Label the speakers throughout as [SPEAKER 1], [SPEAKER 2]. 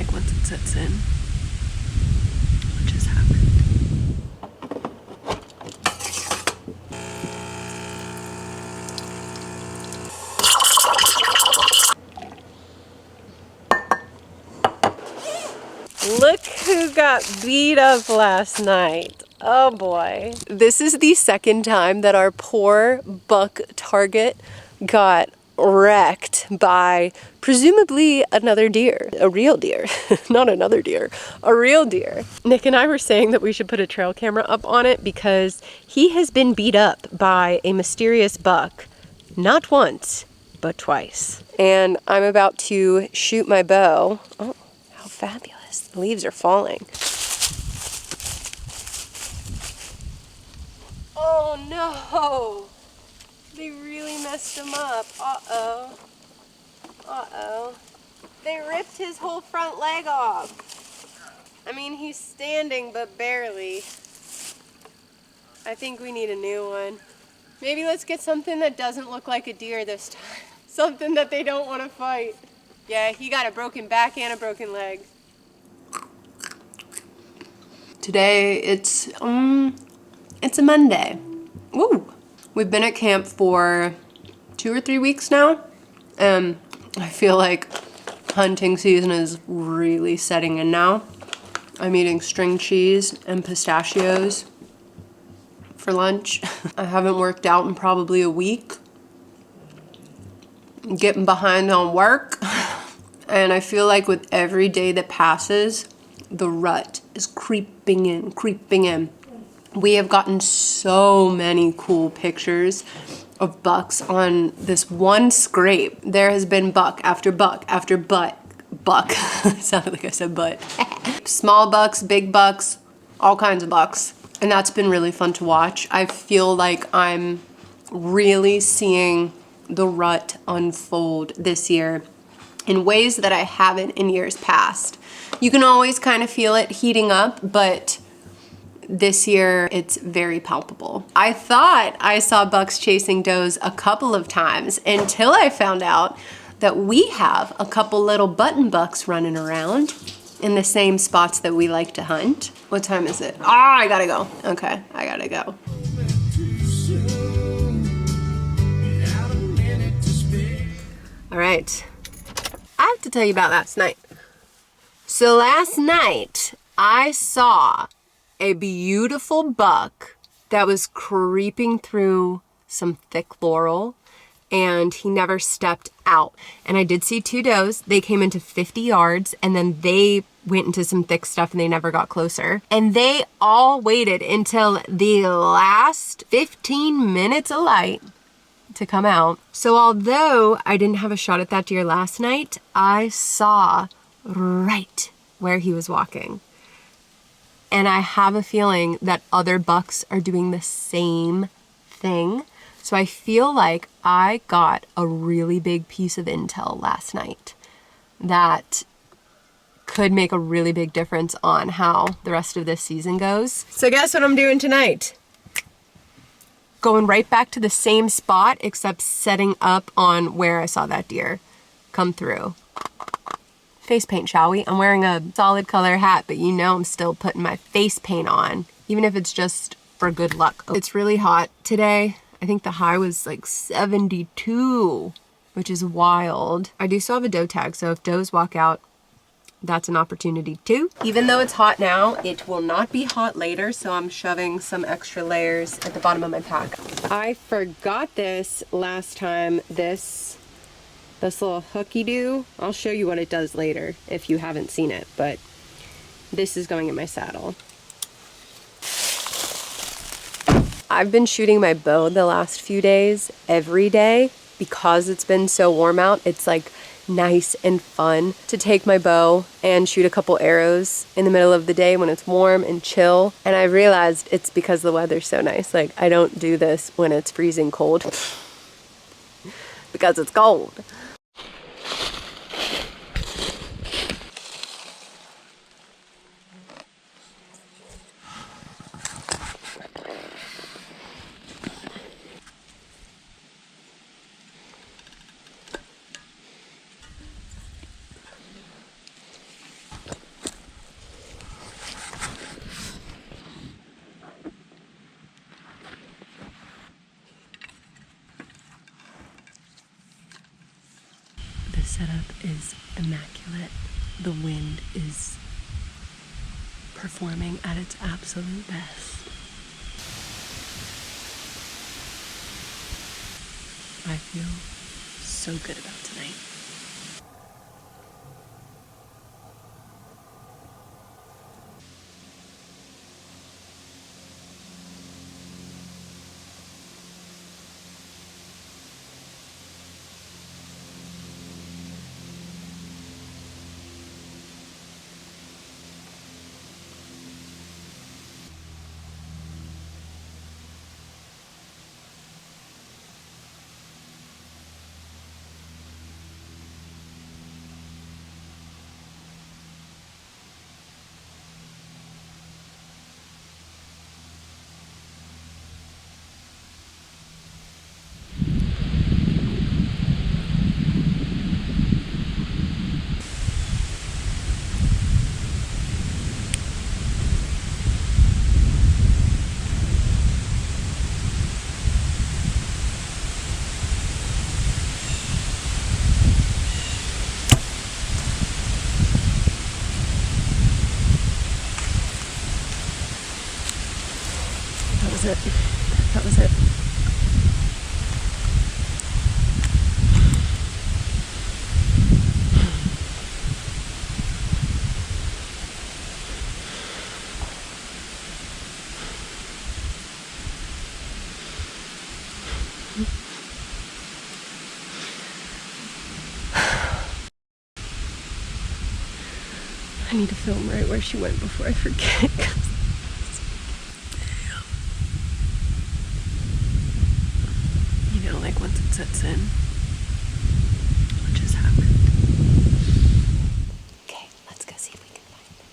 [SPEAKER 1] like once it sets in. What just happened? Look who got beat up last night. Oh boy. This is the second time that our poor buck target got wrecked by presumably another deer. A real deer. Not another deer. A real deer. Nick and I were saying that we should put a trail camera up on it because he has been beat up by a mysterious buck. Not once, but twice. And I'm about to shoot my bow. Oh, how fabulous. The leaves are falling. Oh no! They really messed him up. Uh-oh. Uh-oh. They ripped his whole front leg off. I mean, he's standing, but barely. I think we need a new one. Maybe let's get something that doesn't look like a deer this time. Something that they don't want to fight. Yeah, he got a broken back and a broken leg. Today, it's a Monday. Woo! We've been at camp for 2 or 3 weeks now, and I feel like hunting season is really setting in now. I'm eating string cheese and pistachios for lunch. I haven't worked out in probably a week. I'm getting behind on work, and I feel like with every day that passes, the rut is creeping in, creeping in. We have gotten so many cool pictures of bucks on this one scrape. There has been buck after buck after buck. Sounded like I said butt. Small bucks, big bucks, all kinds of bucks. And that's been really fun to watch. I feel like I'm really seeing the rut unfold this year in ways that I haven't in years past. You can always kind of feel it heating up, but this year it's very palpable. I thought I saw bucks chasing does a couple of times until I found out that we have a couple little button bucks running around in the same spots that we like to hunt. What time is it? Ah, I gotta go. Okay, I gotta go. All right, I have to tell you about last night. So last night, I saw a beautiful buck that was creeping through some thick laurel, and he never stepped out. And I did see 2 does. They came into 50 yards, and then they went into some thick stuff, and they never got closer. And they all waited until the last 15 minutes of light to come out. So although I didn't have a shot at that deer last night, I saw right where he was walking. And I have a feeling that other bucks are doing the same thing. So I feel like I got a really big piece of intel last night that could make a really big difference on how the rest of this season goes. So guess what I'm doing tonight? Going right back to the same spot, except setting up on where I saw that deer come through. Face paint, shall we? I'm wearing a solid color hat, but you know I'm still putting my face paint on, even if it's just for good luck. It's really hot today. I think the high was like 72, which is wild. I do still have a doe tag, so if does walk out, that's an opportunity too. Even though it's hot now, it will not be hot later, so I'm shoving some extra layers at the bottom of my pack. I forgot this last time, this little hooky-doo. I'll show you what it does later if you haven't seen it, but this is going in my saddle. I've been shooting my bow the last few days every day because it's been so warm out. It's like nice and fun to take my bow and shoot a couple arrows in the middle of the day when it's warm and chill. And I realized it's because the weather's so nice. Like, I don't do this when it's freezing cold because it's cold. setup is immaculate. The wind is performing at its absolute best. I feel so good about tonight. That was it. That was it. I need to film right where she went before I forget. You know, like once it sets in, what just happened? Okay, let's go see if we can find it.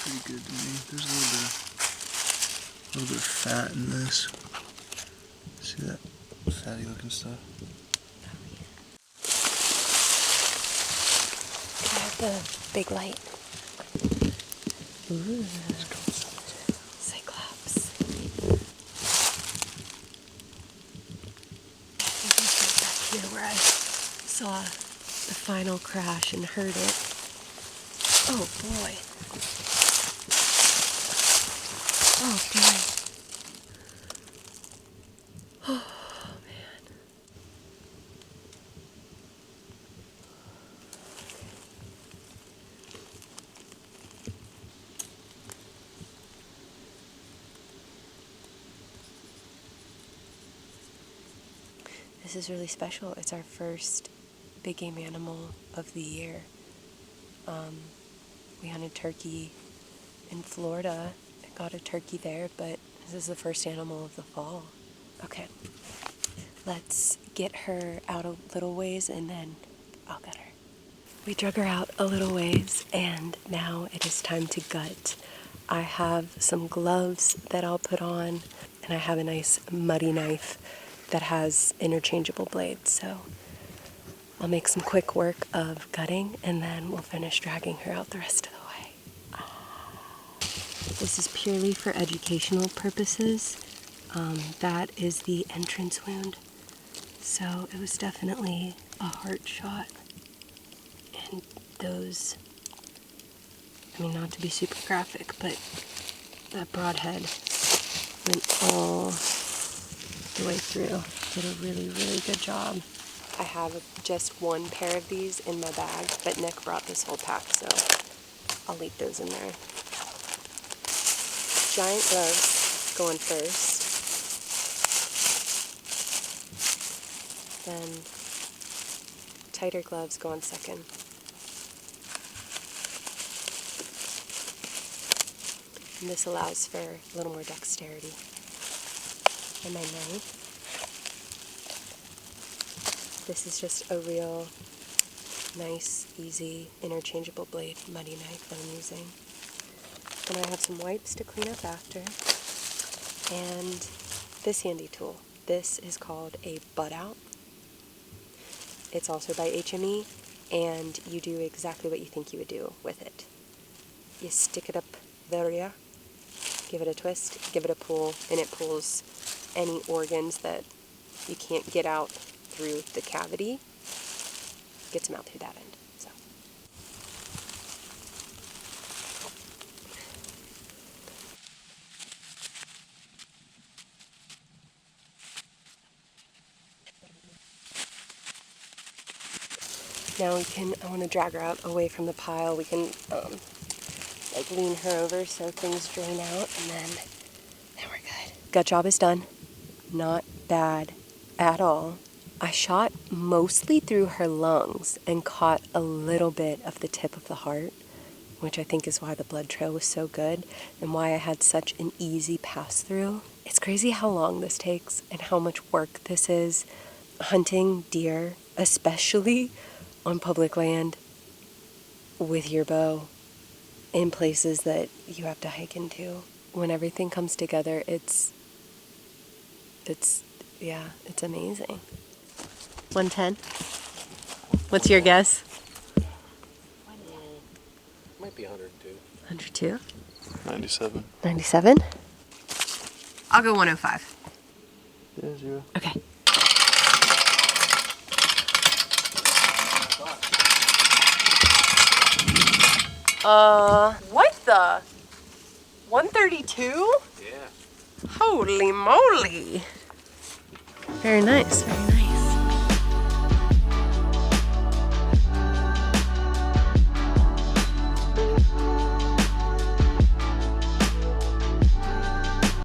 [SPEAKER 2] Pretty good to me. There's a little bit of fat in this. See that fatty looking stuff?
[SPEAKER 1] Can I have the big light? Ooh. Cyclops. I think I was back here where I saw the final crash and heard it. Oh boy. Oh boy. Oh man. This is really special. It's our first big game animal of the year. We hunted turkey in Florida and got a turkey there, but this is the first animal of the fall. Okay, let's get her out a little ways and then I'll gut her. We drug her out a little ways and now it is time to gut. I have some gloves that I'll put on and I have a nice muddy knife that has interchangeable blades, so I'll make some quick work of gutting and then we'll finish dragging her out the rest of the way. This is purely for educational purposes. That is the entrance wound. So it was definitely a heart shot. And those, I mean, not to be super graphic, but that broadhead went all the way through. Did a really, really good job. I have just one pair of these in my bag, but Nick brought this whole pack, so I'll leave those in there. Giant gloves going first. Then tighter gloves go on second. And this allows for a little more dexterity. And my knife. This is just a real nice, easy, interchangeable blade muddy knife that I'm using. Then I have some wipes to clean up after. And this handy tool. This is called a butt out. It's also by HME, and you do exactly what you think you would do with it. You stick it up the rear, give it a twist, give it a pull, and it pulls any organs that you can't get out through the cavity, gets them out through that end. So. Now I want to drag her out away from the pile. We can like lean her over so things drain out, and then we're good. Gut job is done. Not bad at all. I shot mostly through her lungs and caught a little bit of the tip of the heart, which I think is why the blood trail was so good and why I had such an easy pass through. It's crazy how long this takes and how much work this is. Hunting deer, especially on public land with your bow in places that you have to hike into. When everything comes together, it's amazing. 110? What's your guess?
[SPEAKER 2] Might be 102.
[SPEAKER 1] 102?
[SPEAKER 2] 97.
[SPEAKER 1] 97? I'll go 105.
[SPEAKER 2] Yeah, 0.
[SPEAKER 1] Okay. What the? 132?
[SPEAKER 2] Yeah.
[SPEAKER 1] Holy moly. Very nice, very nice.